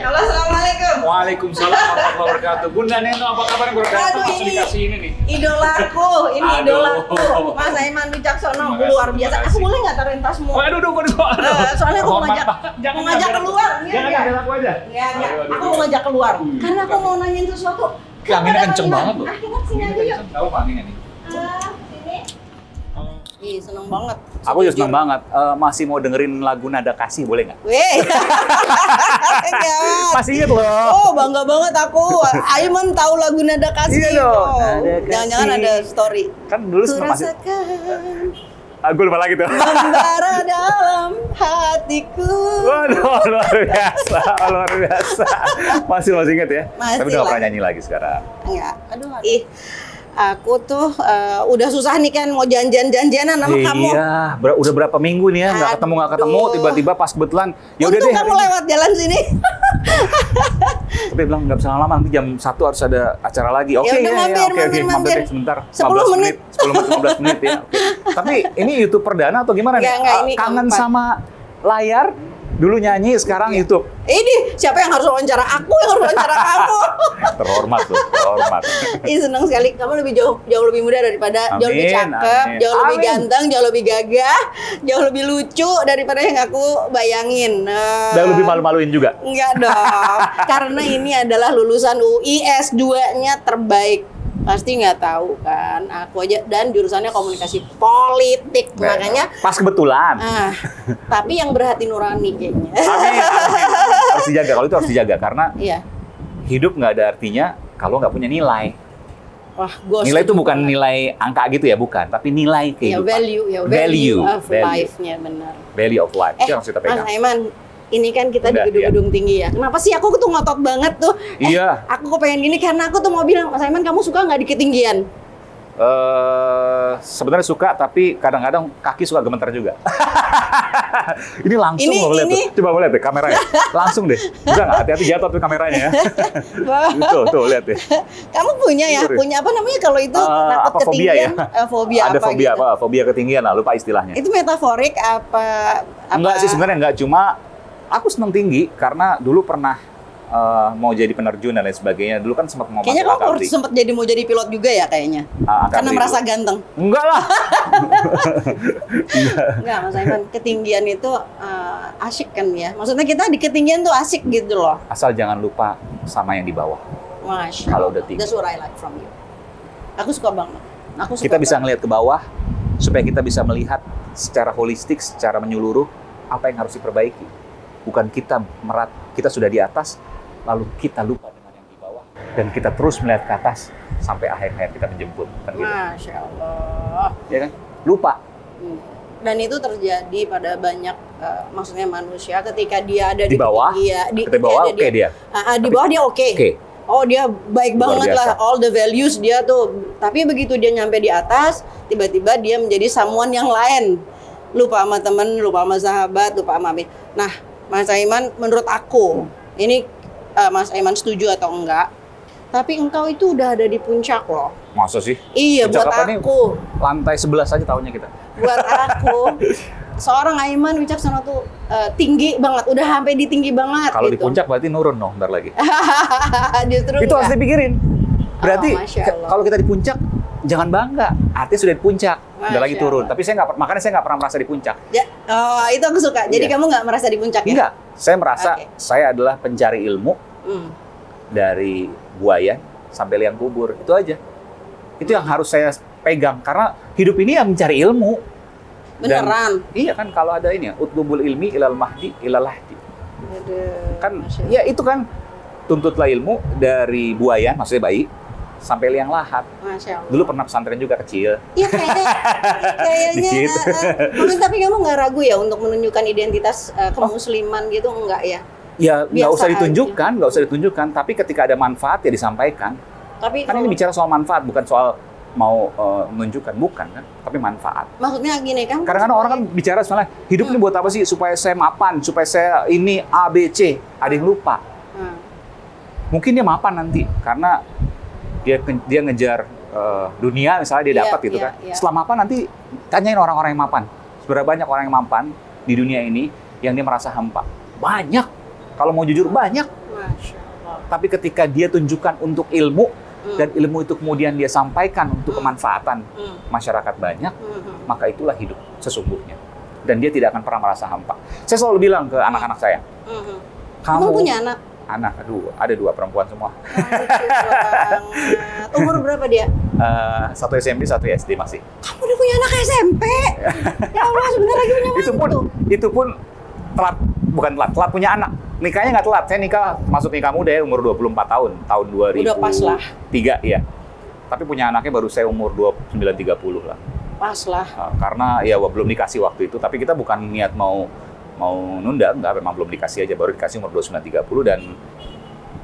Masya Allah, Assalamualaikum. Waalaikumsalam warahmatullahi wabarakatuh. Bunda Neno, apa kabar? Baru datang langsung dikasih ini nih. Idolaku, ini Aduh. idolaku. Mas Aiman Wicaksono, luar biasa. Aku boleh nggak taruhin tasmu? Waduh, Soalnya aku mau Hormat, ngajak, Pak. Jangan, mau ngajak jangan. keluar. Jangan, ada aku aja. Ya, ya. Aduh. Aku mau ngajak keluar. Karena aku mau nanyain sesuatu. Anginnya kenceng banget loh. Kita sini aja yuk. Tahu Pak anginnya nih? Sini. Ih, seneng banget. Aku juga senang banget. Masih mau dengerin lagu Nada Kasih, boleh nggak? Weh. Jangan. Masih inget loh. Oh, bangga banget aku. Aiman tahu lagu Nada Kasih. Iya dong. Oh. Nada Kasih. Jangan-jangan ada story. Kan dulu Ku masih... rasakan Gue lupa lagi tuh. membara dalam hatiku. Waduh, luar biasa, luar biasa. Masih inget ya? Masih Tapi udah nggak lah. pernah nyanyi lagi sekarang. Enggak. Aduh. Ih, aku tuh udah susah nih kan mau janjian-janjianan sama kamu. Iya, udah berapa minggu nih ya nggak ketemu, Aduh. tiba-tiba pas kebetulan. Ya udah Untung deh. kamu hari ini. lewat jalan sini. Tapi bilang nggak bisa lama, nanti jam 1 harus ada acara lagi. Oke, Ya udah, mampir. deh sebentar. 10 15 menit. 10 menit, 15 menit ya. Oke. Tapi ini YouTube perdana atau gimana nih? Enggak, ini Kangen keempat. sama layar, dulu nyanyi, sekarang YouTube. Ini siapa yang harus wawancara? Aku yang harus wawancara kamu. Terhormat tuh, terhormat. Ih, senang sekali. Kamu lebih jauh lebih muda daripada, jauh lebih Amin, cakep, amin. jauh lebih Amin. ganteng, jauh lebih gagah, jauh lebih lucu daripada yang aku bayangin. Dan lebih malu-maluin juga. Enggak dong, karena ini adalah lulusan UI S2-nya terbaik. Pasti nggak tahu kan, aku aja, dan jurusannya komunikasi politik, makanya Pas kebetulan. tapi yang berhati nurani kayaknya. Amin, amin. Harus dijaga, kalau itu harus dijaga. Karena Iya. hidup nggak ada artinya kalau nggak punya nilai. Wah, gua Nilai itu setuju bukan banget. nilai angka gitu ya, bukan. Tapi nilai Ya, kehidupan. value of Value. life-nya, benar. Value of life. Itu yang harus kita Mas pegang. Aiman, ini kan kita Udah, di gedung-gedung tinggi ya. Kenapa sih aku tuh ngotot banget tuh? Iya. Aku kok pengen gini karena aku tuh mau bilang, Mas Aiman kamu suka nggak di ketinggian? Sebenarnya suka, tapi kadang-kadang kaki suka gemeter juga. Ini langsung Ini- boleh ini. tuh. Coba boleh deh kameranya. Langsung deh. Udah nggak? Hati-hati jatuh tuh kameranya ya. Tuh, lihat deh. Kamu punya ya? Bener. Punya apa namanya kalau itu takut apa fobia ya? ketinggian? Fobia Ada apa fobia gitu? apa? Fobia ketinggian lah, lupa istilahnya. Itu metaforik apa? Enggak sih sebenarnya enggak, cuma aku seneng tinggi karena dulu pernah mau jadi penerjun dan lain sebagainya. Dulu kan sempat mau Kayaknya masuk kamu akabri. sempat jadi mau jadi pilot juga ya kayaknya. Akabri Karena dulu. merasa ganteng. Enggak lah. Enggak, Mas Aiman, ketinggian itu asyik kan ya. Maksudnya kita di ketinggian tuh asyik gitu loh. Asal jangan lupa sama yang di bawah. Masya Kalau Allah. udah tinggi. That's what I like from you. Aku suka banget. Aku suka Kita bisa banget. ngelihat ke bawah supaya kita bisa melihat secara holistik, secara menyeluruh apa yang harus diperbaiki. Bukan kita kita sudah di atas, lalu kita lupa dengan yang di bawah dan kita terus melihat ke atas sampai akhir hayat kita menjemput. Kan gitu. Masya Allah. Ya kan? Lupa. Dan itu terjadi pada banyak maksudnya manusia ketika dia ada Di bawah? di Di bawah ketika oke dia. Di bawah dia oke. Oke. Oh, dia baik Luar banget lah, biasa. all the values dia tuh. Tapi begitu dia nyampe di atas, tiba-tiba dia menjadi someone yang lain. Lupa sama temen, lupa sama sahabat, lupa sama apa. Nah, Mas Aiman, menurut aku, ini Mas Aiman setuju atau enggak, tapi engkau itu udah ada di puncak loh. Masa sih? Iya, Puncak buat apa nih? aku. Lantai 11 aja tahunya kita. Buat aku, seorang Aiman Wicaksono tuh tinggi banget, udah sampai di tinggi banget. Kalau di gitu. puncak berarti nurun dong, bentar lagi. Justru Itu harus enggak. dipikirin. Berarti Masya Allah. kalau kita di puncak, jangan bangga. Artinya sudah di puncak, udah lagi Masya turun. Allah. Tapi makanya saya nggak pernah merasa di puncak. Oh, itu aku suka. Jadi Iya. kamu nggak merasa di puncak ya? Enggak, saya merasa Oke. saya adalah pencari ilmu Hmm. dari buaya sampai liang kubur. Itu aja. Itu yang harus saya pegang. Karena hidup ini ya mencari ilmu. Dan- Beneran. Iya kan, kalau ada ini ya, utlubul ilmi ilal mahdi ilal lahdi. Aduh, Kan Masya Allah. ya itu kan, tuntutlah ilmu dari buaya, maksudnya bayi, sampai liang lahat. Masya Allah. Dulu pernah pesantren juga kecil. Iya kayaknya. Dikit. Mungkin tapi kamu nggak ragu ya untuk menunjukkan identitas kemusliman gitu, enggak ya? Ya nggak Biasa usah aja. ditunjukkan, tapi ketika ada manfaat ya disampaikan. Tapi Kan ini kalau- bicara soal manfaat, bukan soal mau menunjukkan, bukan kan, tapi manfaat. maksudnya gini kan? Kadang-kadang orang kan bicara soalnya hidup ini buat apa sih? Supaya saya mapan, supaya saya ini A, B, C. Ada yang lupa. Hmm. Mungkin dia mapan nanti karena dia ngejar dunia misalnya dia Iya, dapat gitu iya, kan. iya. Setelah mapan nanti tanyain orang-orang yang mapan. Seberapa banyak orang yang mapan di dunia ini yang dia merasa hampa? Banyak. Kalau mau jujur banyak. Masya Allah. Tapi ketika dia tunjukkan untuk ilmu, dan ilmu itu kemudian dia sampaikan untuk kemanfaatan masyarakat banyak, maka itulah hidup sesungguhnya. Dan dia tidak akan pernah merasa hampa. Saya selalu bilang ke anak-anak saya, Kamu punya anak? Anak, aduh, ada 2 perempuan semua. Lucu banget. Umur berapa dia? Satu SMP, satu SD masih. Kamu udah punya anak SMP? Ya Allah, sebentar lagi punya mantu. Itu pun telat, bukan telat punya anak. Nikahnya nggak telat. Saya nikah, masuk nikah muda ya, umur 24 tahun. Tahun 2003 Udah pas lah. ya. Tapi punya anaknya baru saya umur 29-30 lah. Pas lah. Karena ya belum dikasih waktu itu. Tapi kita bukan niat mau nunda, enggak, memang belum dikasih aja. Baru dikasih umur 29-30 dan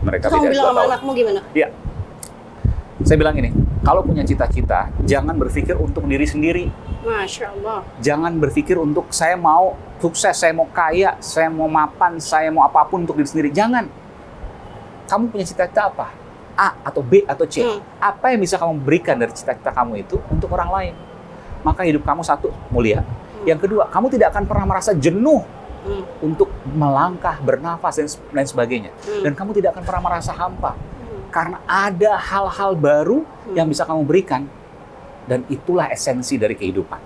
mereka Kamu beda 2 bilang sama tahun. anakmu gimana? Iya. Saya bilang ini, kalau punya cita-cita, jangan berpikir untuk diri sendiri. Masya Allah. Jangan berpikir untuk saya mau sukses, saya mau kaya, saya mau mapan, saya mau apapun untuk diri sendiri. Jangan. Kamu punya cita-cita apa? A atau B atau C. Apa yang bisa kamu berikan dari cita-cita kamu itu untuk orang lain? Maka hidup kamu satu, mulia. Yang kedua, kamu tidak akan pernah merasa jenuh untuk melangkah, bernafas, dan lain sebagainya. Dan kamu tidak akan pernah merasa hampa. Karena ada hal-hal baru yang bisa kamu berikan. Dan itulah esensi dari kehidupan.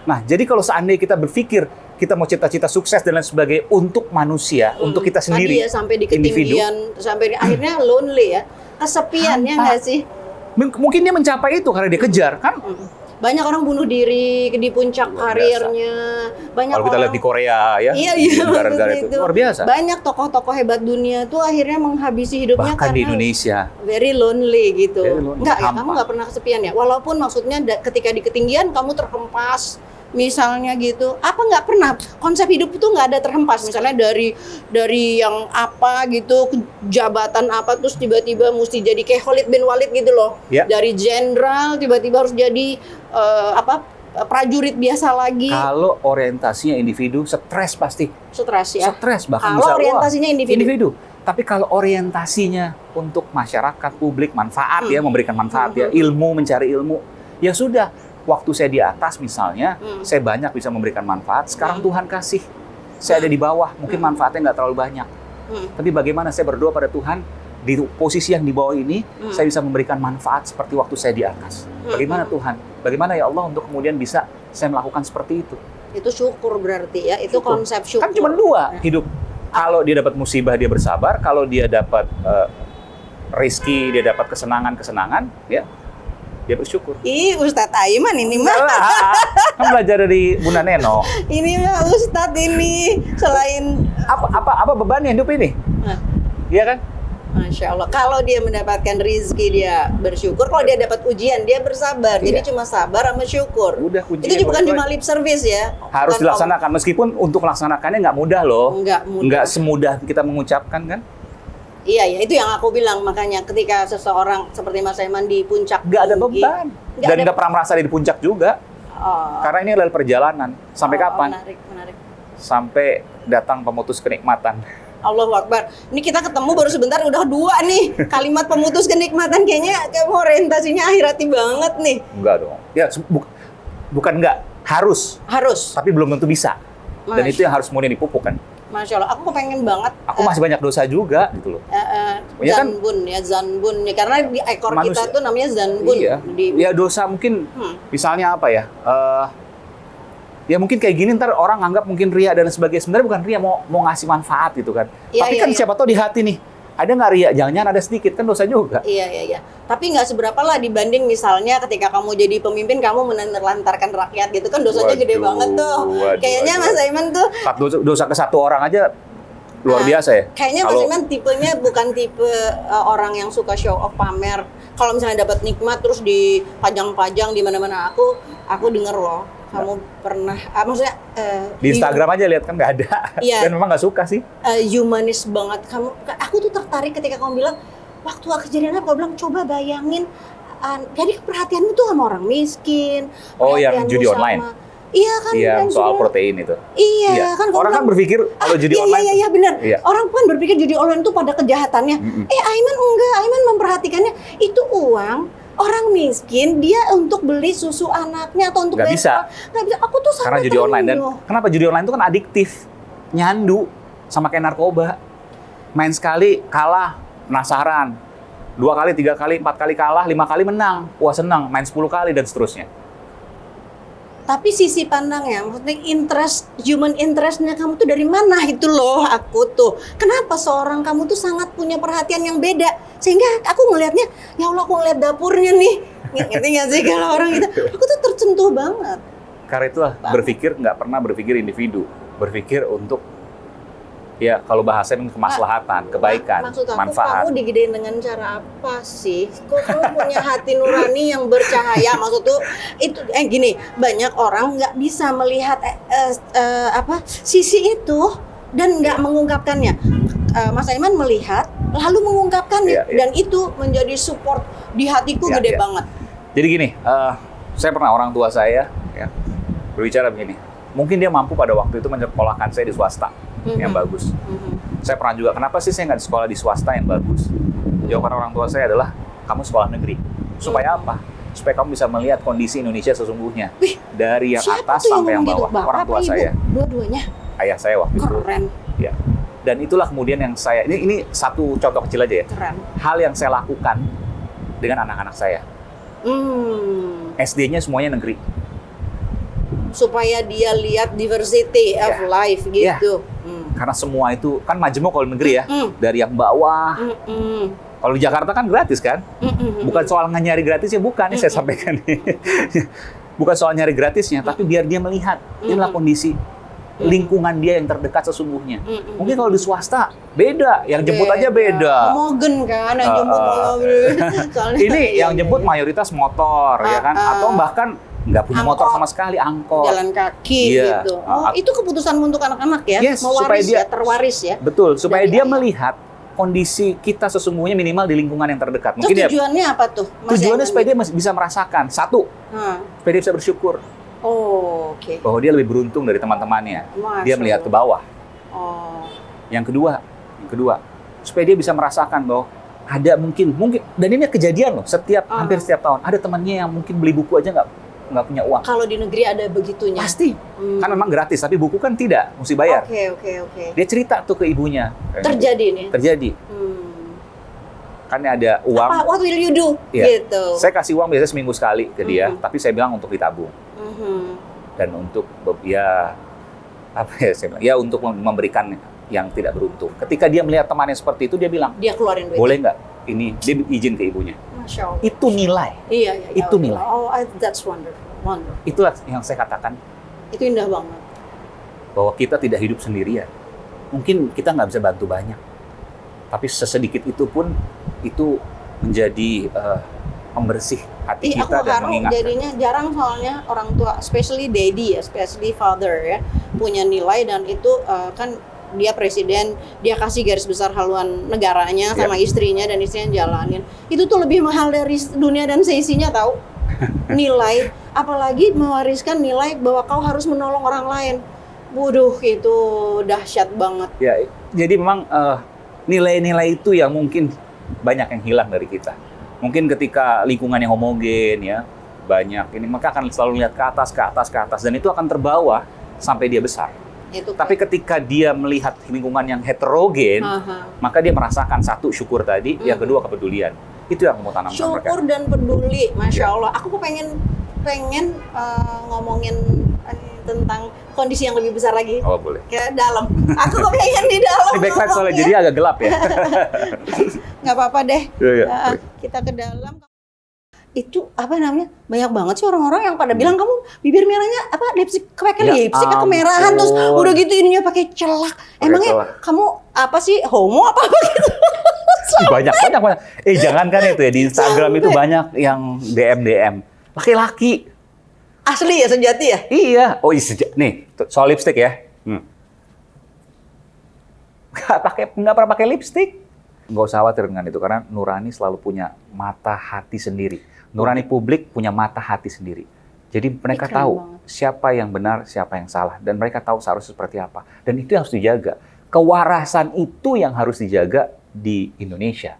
Nah, jadi kalau seandainya kita berpikir, kita mau cita-cita sukses dan lain sebagainya untuk manusia, untuk kita sendiri, tadi ya sampai di ketinggian, sampai akhirnya lonely ya. Kesepian ya nggak sih? Mungkin dia mencapai itu karena dia kejar, kan? Banyak orang bunuh diri di puncak karirnya. Banyak kalau kita lihat di Korea ya, iya, di negara-negara itu luar biasa. Banyak tokoh-tokoh hebat dunia tuh akhirnya menghabisi hidupnya bahkan karena di Indonesia very lonely gitu. Very lonely, Enggak ya, hampa. kamu nggak pernah kesepian ya. Walaupun maksudnya ketika di ketinggian kamu terhempas, misalnya gitu. Apa nggak pernah konsep hidup itu nggak ada terhempas. Misalnya dari yang apa gitu, jabatan apa terus tiba-tiba mesti jadi kayak Khalid bin Walid gitu loh. Ya. Dari jenderal tiba-tiba harus jadi prajurit biasa lagi. Kalau orientasinya individu, stres pasti. Stres ya. Stres bahkan Kalau bisa orientasinya individu. Tapi kalau orientasinya untuk masyarakat, publik, manfaat ya, memberikan manfaat ya, ilmu, mencari ilmu, ya sudah. Waktu saya di atas misalnya, saya banyak bisa memberikan manfaat. Sekarang Tuhan kasih, saya ada di bawah, mungkin manfaatnya nggak terlalu banyak. Tapi bagaimana saya berdoa pada Tuhan, di posisi yang di bawah ini, saya bisa memberikan manfaat seperti waktu saya di atas. Bagaimana Tuhan? Bagaimana ya Allah untuk kemudian bisa saya melakukan seperti itu? Itu syukur berarti ya, itu konsep syukur. Kan cuma 2 hidup. Kalau dia dapat musibah, dia bersabar. Kalau dia dapat rezeki, dia dapat kesenangan, ya dia bersyukur. Ih, Ustadz Aiman ini mah. Kan belajar dari Bunda Neno. Ini mah Ustadz ini selain Apa bebannya hidup ini? Iya kan? Masya Allah. Kalau dia mendapatkan rezeki dia bersyukur. Kalau dia dapat ujian dia bersabar. Jadi cuma sabar sama syukur. Udah, itu bukan cuma lip service ya. Harus Bukan dilaksanakan. Meskipun untuk melaksanakannya nggak mudah loh. Nggak mudah. Nggak semudah kita mengucapkan kan? Iya, itu yang aku bilang. Makanya ketika seseorang seperti Mas Aiman di puncak Nggak ada tinggi, beban. Dan nggak pernah merasa di puncak juga. Karena ini adalah perjalanan. Sampai kapan? Menarik. Sampai datang pemutus kenikmatan. Allahu Akbar. Ini kita ketemu baru sebentar udah 2 nih. Kalimat pemutus kenikmatan kayaknya orientasinya akhirati banget nih. Enggak dong. Ya bukan enggak, harus. Harus. Tapi belum tentu bisa. Dan itu yang harus kemudian dipupuk kan. Masya Allah, aku pengen banget. Aku masih banyak dosa juga gitu loh. Ya kan? Zanbun ya, karena di ekor Manusia. kita tuh namanya zanbun. Iya. Ya dosa mungkin misalnya apa ya? Ya mungkin kayak gini ntar orang anggap mungkin ria dan sebagainya. Sebenarnya bukan ria, mau ngasih manfaat gitu kan. Iya, Tapi kan siapa tahu di hati nih, ada nggak ria? Jangan-jangan ada sedikit, kan dosa juga. Iya. Tapi nggak seberapa lah dibanding misalnya ketika kamu jadi pemimpin, kamu menelantarkan rakyat gitu kan dosanya gede banget tuh. Kayaknya Mas Aiman tuh dosa ke 1 orang aja luar biasa ya. Kayaknya Mas Aiman tipenya bukan tipe orang yang suka show off, pamer. Kalau misalnya dapat nikmat terus dipajang-pajang di mana-mana, aku denger loh. Kamu pernah, maksudnya di Instagram aja lihat kan nggak ada. Iya. Dan memang nggak suka sih. Humanis banget kamu. Aku tuh tertarik ketika kamu bilang waktu kejadian apa, kamu bilang coba bayangin. Jadi perhatianmu tuh sama orang miskin. Oh, yang perhatianmu judi sama- online. Iya kan. Iya, kan, soal sebenarnya. protein itu. Iya kan. kamu Orang kan bilang, berpikir kalau judi online. Iya benar. Iya. Orang kan berpikir judi online itu pada kejahatannya. Aiman enggak. Aiman memperhatikannya itu uang. Orang miskin dia untuk beli susu anaknya atau untuk Nggak bisa. Nggak bisa. Aku tuh Karena judi online. Dan kenapa judi online itu kan adiktif, nyandu, sama kayak narkoba. Main sekali kalah, penasaran. 2 kali, 3 kali, 4 kali kalah, 5 kali menang. Wah senang, main 10 kali dan seterusnya. Tapi sisi pandangnya, maksudnya human interestnya kamu tuh dari mana itu loh aku tuh. Kenapa seorang kamu tuh sangat punya perhatian yang beda. Sehingga aku ngelihatnya, ya Allah aku ngeliat dapurnya nih. Ngerti nggak sih kalau orang gitu, aku tuh tersentuh banget. Karena itulah nggak pernah berpikir individu. Berpikir untuk, ya kalau bahasanya kemaslahatan, kebaikan, Maksud aku, manfaat. kamu digedein dengan cara apa sih? Kok kamu punya hati nurani yang bercahaya? Maksud tuh itu gini, banyak orang nggak bisa melihat sisi itu dan nggak mengungkapkannya. Mas Aiman melihat lalu mengungkapkannya, dan itu menjadi support di hatiku gede banget. Jadi gini, saya pernah orang tua saya ya berbicara begini. Mungkin dia mampu pada waktu itu menyekolahkan saya di swasta yang bagus. Saya pernah juga, kenapa sih saya nggak sekolah di swasta yang bagus? Jawaban orang tua saya adalah, kamu sekolah negeri. Supaya apa? Supaya kamu bisa melihat kondisi Indonesia sesungguhnya. Dari yang atas sampai yang bawah. Orang tua saya. Dua-duanya? Ayah saya waktu itu. Keren. Ya. Dan itulah kemudian yang saya, ini satu contoh kecil aja ya. Keren. Hal yang saya lakukan dengan anak-anak saya. SD-nya semuanya negeri. Supaya dia lihat diversity of life gitu. Karena semua itu kan majemuk kalau negeri ya, dari yang bawah. Kalau di Jakarta kan gratis kan, bukan soal nyari gratisnya, bukan. Ini saya sampaikan nih, bukan soal nyari gratisnya, tapi biar dia melihat inilah kondisi lingkungan dia yang terdekat sesungguhnya. Mungkin kalau di swasta beda, yang jemput aja beda. Homogen kan, yang jemput ini yang jemput mayoritas motor ya kan, atau bahkan nggak punya motor sama sekali, angkot, jalan kaki gitu. Itu keputusan untuk anak-anak ya, supaya dia terwaris ya. Betul, supaya dia melihat kondisi kita sesungguhnya minimal di lingkungan yang terdekat. Mungkin tujuannya apa tuh? Tujuannya supaya dia bisa merasakan satu, supaya dia bisa bersyukur. Bahwa dia lebih beruntung dari teman-temannya. Dia melihat ke bawah. Yang kedua, supaya dia bisa merasakan bahwa ada mungkin, dan ini kejadian loh, hampir setiap tahun ada temannya yang mungkin beli buku aja nggak punya uang. Kalau di negeri ada begitunya? Pasti. Kan memang gratis, tapi buku kan tidak, mesti bayar. Oke. Dia cerita tuh ke ibunya. Terjadi nih? Terjadi. Kan ada uang. What will you do? Gitu. Saya kasih uang biasanya seminggu sekali ke dia, tapi saya bilang untuk ditabung. Dan untuk saya bilang, ya untuk memberikan yang tidak beruntung. Ketika dia melihat temannya seperti itu, dia bilang, dia keluarin duit. Boleh nggak? Ini dia izin ke ibunya. Masya Allah. Itu nilai. Iya. Itu nilai. That's wonderful. Itulah yang saya katakan. Itu indah banget. Bahwa kita tidak hidup sendirian. Mungkin kita nggak bisa bantu banyak, tapi sesedikit itu pun itu menjadi pembersih hati kita dan mengingatkan. Jadinya jarang soalnya orang tua, especially daddy ya, especially father ya, punya nilai, dan itu kan dia presiden, dia kasih garis besar haluan negaranya sama istrinya, dan istrinya jalanin. Itu tuh lebih mahal dari dunia dan seisinya tahu. Nilai, apalagi mewariskan nilai bahwa kau harus menolong orang lain. Waduh, itu dahsyat banget. Ya, jadi memang nilai-nilai itu yang mungkin banyak yang hilang dari kita. Mungkin ketika lingkungan yang homogen ya, banyak ini, maka akan selalu lihat ke atas, dan itu akan terbawa sampai dia besar. Tapi ketika dia melihat lingkungan yang heterogen, maka dia merasakan satu, syukur tadi, yang kedua kepedulian. Itu yang mau tanamkan mereka. Syukur dan peduli, Masya Allah. Aku pengen ngomongin tentang kondisi yang lebih besar lagi. Oh, boleh. Ke dalam. Aku pengen di dalam. Ini backlight soalnya, jadi agak gelap ya. Nggak apa-apa deh. Ya. Kita ke dalam. Itu apa namanya? Banyak banget sih orang-orang yang pada bilang kamu bibir merahnya lipstik pakai lipstik kemerahan, terus udah gitu ininya pakai celak. Emangnya kamu apa sih, homo apa gitu? banyak. Jangankan itu ya, di Instagram itu banyak yang DM laki-laki. Asli ya, sejati ya? Iya. Nih soal lipstik ya. Nggak pernah pakai lipstik. Nggak usah khawatir dengan itu, karena nurani selalu punya mata hati sendiri. Nurani publik punya mata hati sendiri. Jadi mereka tahu siapa yang benar, siapa yang salah, dan mereka tahu seharusnya seperti apa. Dan itu yang harus dijaga. Kewarasan itu yang harus dijaga di Indonesia.